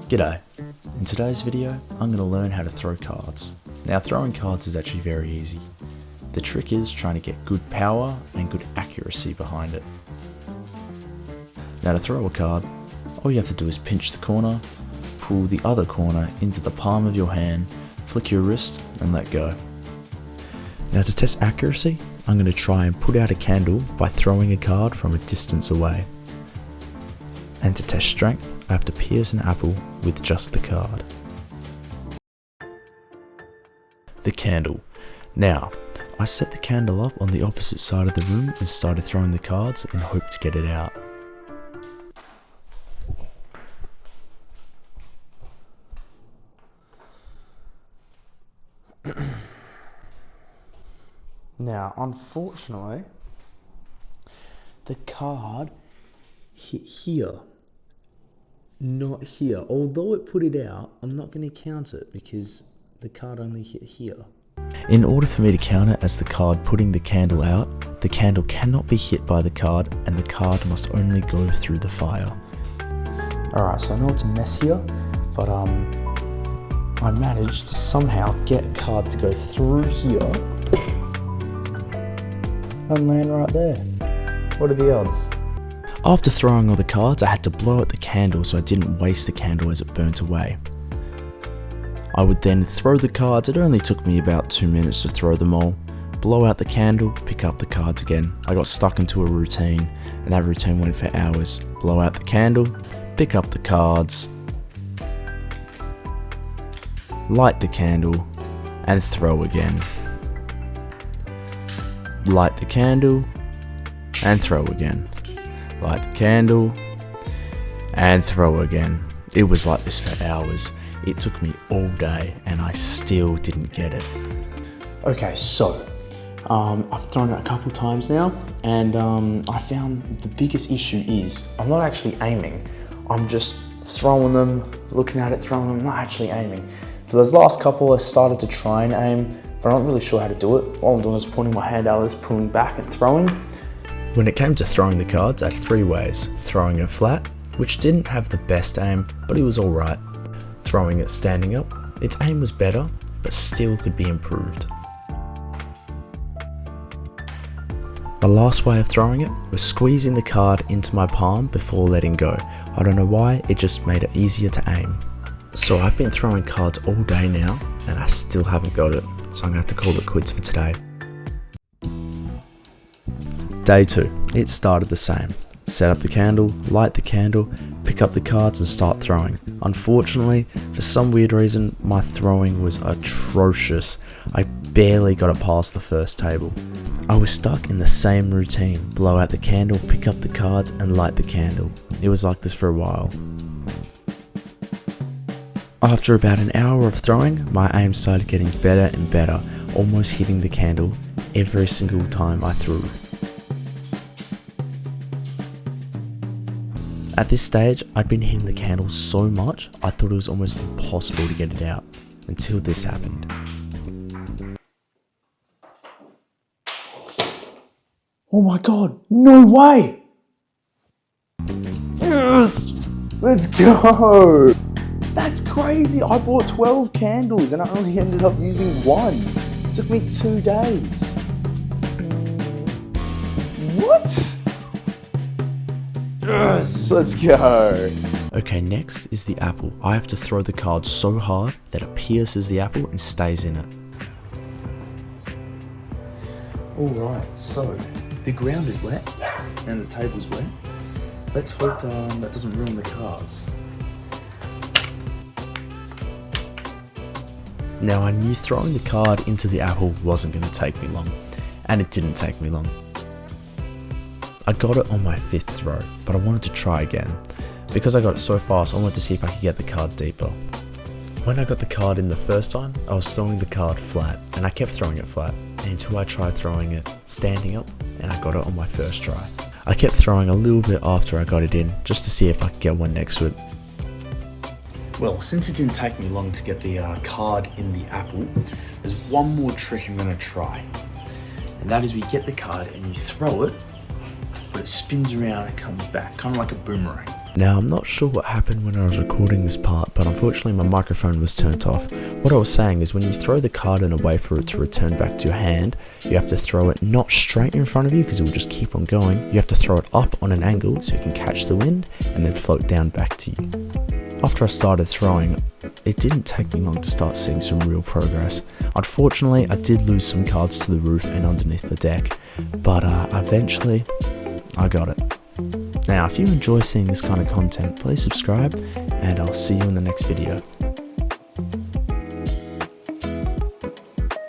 G'day. In today's video, I'm going to learn how to throw cards. Now throwing cards is actually very easy. The trick is trying to get good power and good accuracy behind it. Now to throw a card, all you have to do is pinch the corner, pull the other corner into the palm of your hand, flick your wrist and let go. Now to test accuracy, I'm going to try and put out a candle by throwing a card from a distance away. And to test strength, I have to pierce an apple with just the card. The candle. Now, I set the candle up on the opposite side of the room and started throwing the cards and hoped to get it out. Now, unfortunately, the card hit here, not here. Although it put it out, I'm not going to count it because the card only hit here. In order for me to count it as the card putting the candle out, the candle cannot be hit by the card and the card must only go through the fire. Alright, so I know it's a mess here, but I managed to somehow get a card to go through here and land right there. What are the odds? After throwing all the cards, I had to blow out the candle so I didn't waste the candle as it burnt away. I would then throw the cards. It only took me about 2 minutes to throw them all. Blow out the candle, pick up the cards again. I got stuck into a routine and that routine went for hours. Blow out the candle, pick up the cards, light the candle and throw again. Light the candle and throw again. Light the candle and throw again. It was like this for hours. It took me all day and I still didn't get it. Okay, so I've thrown it a couple times now and I found the biggest issue is I'm not actually aiming. I'm just throwing them, looking at it, throwing them, not actually aiming. For those last couple I started to try and aim, but I'm not really sure how to do it. All I'm doing is pointing my hand out, pulling back and throwing. When it came to throwing the cards, I had 3 ways. Throwing it flat, which didn't have the best aim, but it was alright. Throwing it standing up, its aim was better, but still could be improved. My last way of throwing it was squeezing the card into my palm before letting go. I don't know why, it just made it easier to aim. So I've been throwing cards all day now, and I still haven't got it. So I'm going to have to call it quits for today. Day 2, it started the same. Set up the candle, light the candle, pick up the cards and start throwing. Unfortunately, for some weird reason, my throwing was atrocious. I barely got it past the first table. I was stuck in the same routine. Blow out the candle, pick up the cards and light the candle. It was like this for a while. After about an hour of throwing, my aim started getting better and better, almost hitting the candle every single time I threw. At this stage, I'd been hitting the candle so much, I thought it was almost impossible to get it out, until this happened. Oh my god, no way! Yes! Let's go! That's crazy! I bought 12 candles and I only ended up using 1. It took me 2 days. What? Yes, let's go. Okay, next is the apple. I have to throw the card so hard that it pierces the apple and stays in it. Alright, so the ground is wet and the table's wet. Let's hope that doesn't ruin the cards. Now I knew throwing the card into the apple wasn't going to take me long, and it didn't take me long. I got it on my 5th throw, but I wanted to try again. Because I got it so fast, I wanted to see if I could get the card deeper. When I got the card in the first time, I was throwing the card flat, and I kept throwing it flat, until I tried throwing it standing up, and I got it on my first try. I kept throwing a little bit after I got it in, just to see if I could get one next to it. Well, since it didn't take me long to get the card in the apple, there's one more trick I'm going to try. And that is we get the card and you throw it, but it spins around and comes back, kind of like a boomerang. Now, I'm not sure what happened when I was recording this part, but unfortunately my microphone was turned off. What I was saying is when you throw the card in a way for it to return back to your hand, you have to throw it not straight in front of you because it will just keep on going. You have to throw it up on an angle so you can catch the wind and then float down back to you. After I started throwing, it didn't take me long to start seeing some real progress. Unfortunately, I did lose some cards to the roof and underneath the deck, but eventually I got it. Now, if you enjoy seeing this kind of content, please subscribe, and I'll see you in the next video.